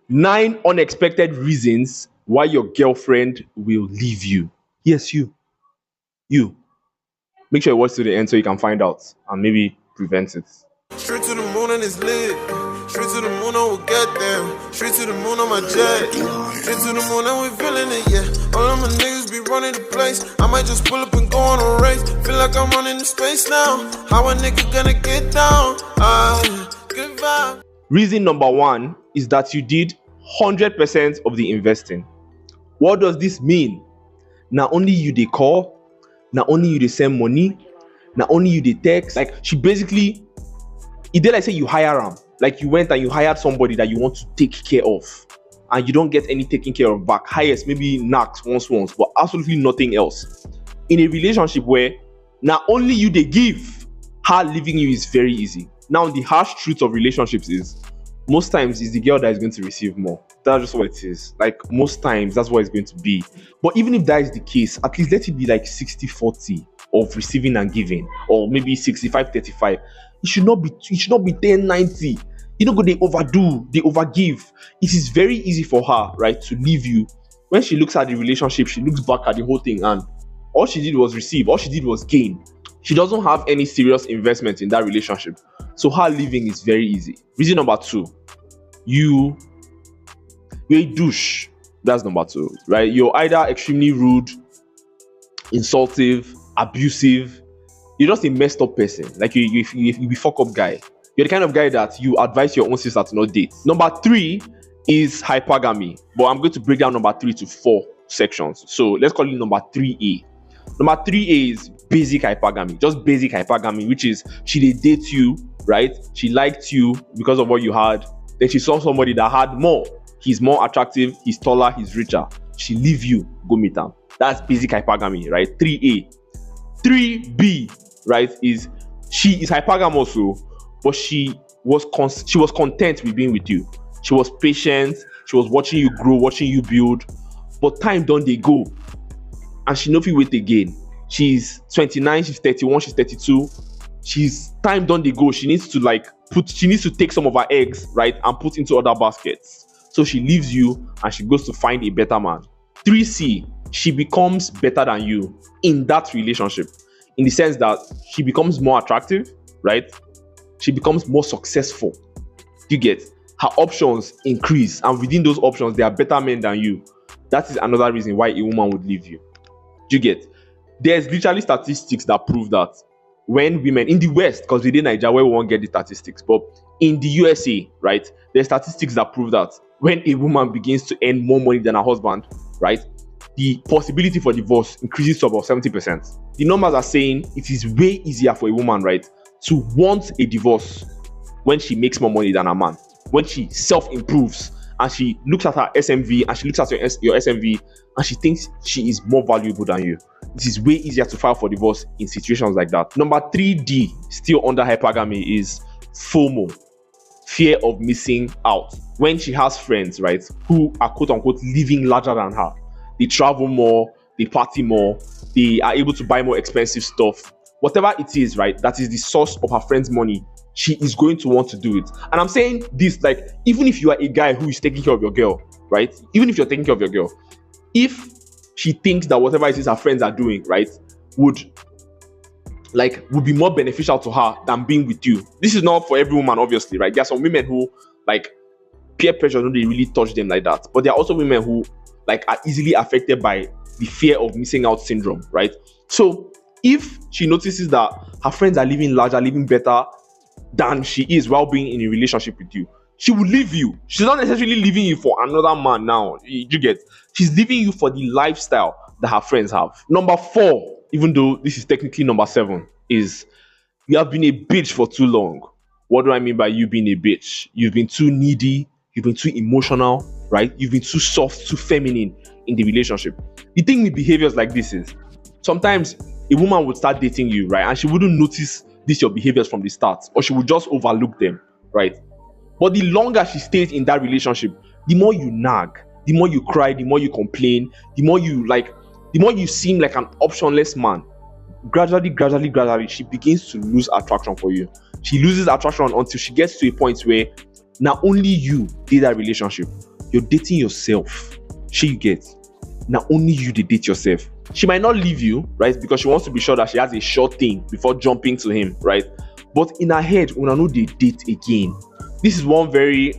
9 unexpected reasons why your girlfriend will leave you. Yes, you. Make sure you watch to the end so you can find out and maybe prevent it. Straight to the moon and it's lit. Straight to the moon, I will get there. Straight to the moon on my jet. Straight to the moon and we feeling it, yeah. All of my niggas be running the place. I might just pull up and go on a race. Feel like I'm running the space now. How a nigga gonna get down? Good vibe. Reason number 1 is that you did 100% of the investing. What does this mean? Not only you they call, not only you they send money, not only you they text. Like, she basically, it did like say you hire them. Like, you went and you hired somebody that you want to take care of, and you don't get any taking care of back. Highest maybe knacks once, but absolutely nothing else. In a relationship where not only you they give, her leaving you is very easy. Now, the harsh truth of relationships is most times it's the girl that is going to receive more. That's just what it is. Like, most times that's what it's going to be. But even if that is the case, at least let it be like 60-40 of receiving and giving, or maybe 65-35. It should not be 10-90. You don't go, they overdo, they overgive. It is very easy for her, right, to leave you. When she looks at the relationship, she looks back at the whole thing, and all she did was receive, all she did was gain. She doesn't have any serious investment in that relationship. So her leaving is very easy. Reason number 2, you're a douche. That's number 2, right? You're either extremely rude, insultive, abusive. You're just a messed up person. Like, you be fuck up guy. You're the kind of guy that you advise your own sister to not date. Number 3 is hypergamy. But I'm going to break down number 3 to 4 sections. So let's call it number 3A. Number 3A is basic hypergamy. Just basic hypergamy, which is she did date you, right? She liked you because of what you had. Then she saw somebody that had more. He's more attractive, he's taller, he's richer. She leave you, go meet him. That's basic hypergamy, right? 3A. 3B, right, is she is hypergamous also, but she was content with being with you. She was patient, she was watching you grow, watching you build. But time don't they go, and she no fit wait again. She's 29, she's 31, she's 32. She's time don't they go. She needs to take some of her eggs, right, and put into other baskets. So she leaves you and she goes to find a better man. 3C, she becomes better than you in that relationship, in the sense that she becomes more attractive, right? She becomes more successful. You get, her options increase, and within those options, there are better men than you. That is another reason why a woman would leave you. You get, there's literally statistics that prove that when women in the West, because we did Nigeria where we won't get the statistics, but in the USA, right, there's statistics that prove that when a woman begins to earn more money than her husband, right, the possibility for divorce increases to about 70%. The numbers are saying it is way easier for a woman, right, to want a divorce when she makes more money than a man. When she self-improves and she looks at her SMV and she looks at your SMV and she thinks she is more valuable than you. It is way easier to file for divorce in situations like that. Number 3D, still under hypergamy, is FOMO, fear of missing out. When she has friends, right, who are quote-unquote living larger than her, they travel more, they party more, they are able to buy more expensive stuff. Whatever it is, right, that is the source of her friend's money, she is going to want to do it. And I'm saying this, like, even if you are a guy who is taking care of your girl, right, even if you're taking care of your girl, if she thinks that whatever it is her friends are doing, right, would be more beneficial to her than being with you. This is not for every woman, obviously, right? There are some women who, like, peer pressure don't really touch them like that. But there are also women who, like, are easily affected by the fear of missing out syndrome, right? So if she notices that her friends are living larger, living better than she is while being in a relationship with you, she will leave you. She's not necessarily leaving you for another man now. You get? She's leaving you for the lifestyle that her friends have. Number 4, even though this is technically number 7, is you have been a bitch for too long. What do I mean by you being a bitch? You've been too needy. You've been too emotional, right? You've been too soft, too feminine in the relationship. The thing with behaviors like this is sometimes a woman would start dating you, right? And she wouldn't notice these your behaviors from the start, or she would just overlook them, right? But the longer she stays in that relationship, the more you nag, the more you cry, the more you complain, the more you seem like an optionless man. Gradually, she begins to lose attraction for you. She loses attraction until she gets to a point where Now only you did that relationship. You're dating yourself. She gets. Now only you date yourself. She might not leave you, right? Because she wants to be sure that she has a sure thing before jumping to him, right? But in her head, when know they date again. This is one very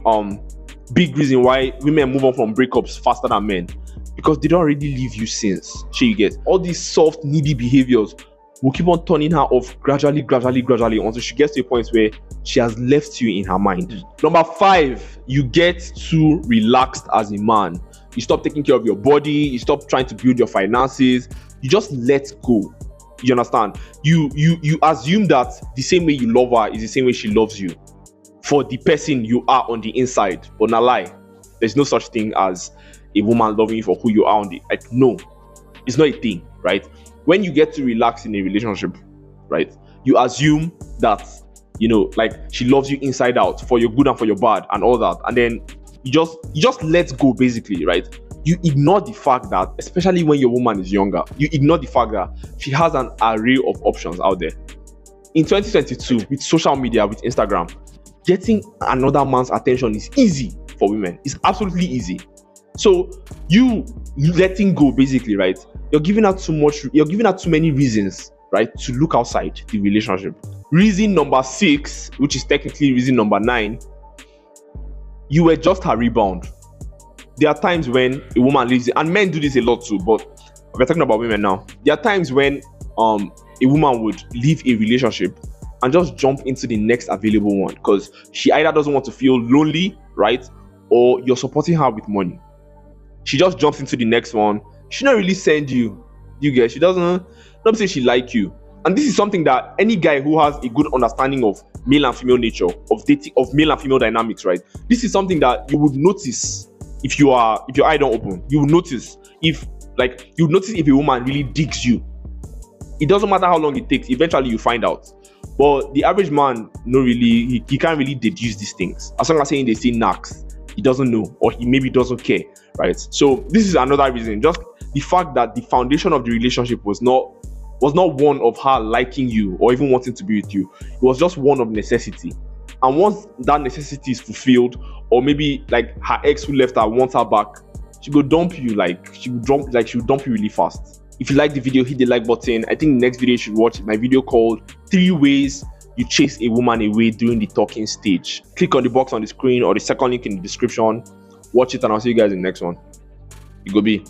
big reason why women move on from breakups faster than men. Because they don't already leave you since. She gets. All these soft, needy behaviors will keep on turning her off gradually until she gets to a point where she has left you in her mind. Number 5, you get too relaxed as a man. You stop taking care of your body, you stop trying to build your finances, you just let go. You understand? You assume that the same way you love her is the same way she loves you for the person you are on the inside. But not lie. There's no such thing as a woman loving you for who you are on the no, it's not a thing, right? When you get to relax in a relationship, right, you assume that, like she loves you inside out for your good and for your bad and all that. And then you just let go, basically, right? You ignore the fact that, especially when your woman is younger, you ignore the fact that she has an array of options out there. In 2022, with social media, with Instagram, getting another man's attention is easy for women. It's absolutely easy. So you letting go, basically, right? You're giving out too many reasons, right, to look outside the relationship. Reason number 6, which is technically reason number 9, you were just her rebound. There are times when a woman leaves, and men do this a lot too, but we're talking about women now. There are times when a woman would leave a relationship and just jump into the next available one because she either doesn't want to feel lonely, right, or you're supporting her with money. She just jumps into the next one. She not really send you. You get? She doesn't say she like you. And this is something that any guy who has a good understanding of male and female nature, of dating, of male and female dynamics, right? This is something that you would notice if your eye don't open. You will notice if a woman really digs you. It doesn't matter how long it takes. Eventually, you find out. But the average man, he can't really deduce these things. As long as saying they say knacks, he doesn't know, or he maybe doesn't care, right? So this is another reason. Just the fact that the foundation of the relationship was not one of her liking you or even wanting to be with you. It was just one of necessity. And once that necessity is fulfilled, or maybe like her ex who left her wants her back, she will dump you. She will dump you really fast. If you like the video, hit the like button. I think the next video you should watch is my video called 3 ways you chase a woman away during the talking stage. Click on the box on the screen or the second link in the description. Watch it, and I'll see you guys in the next one. You go be.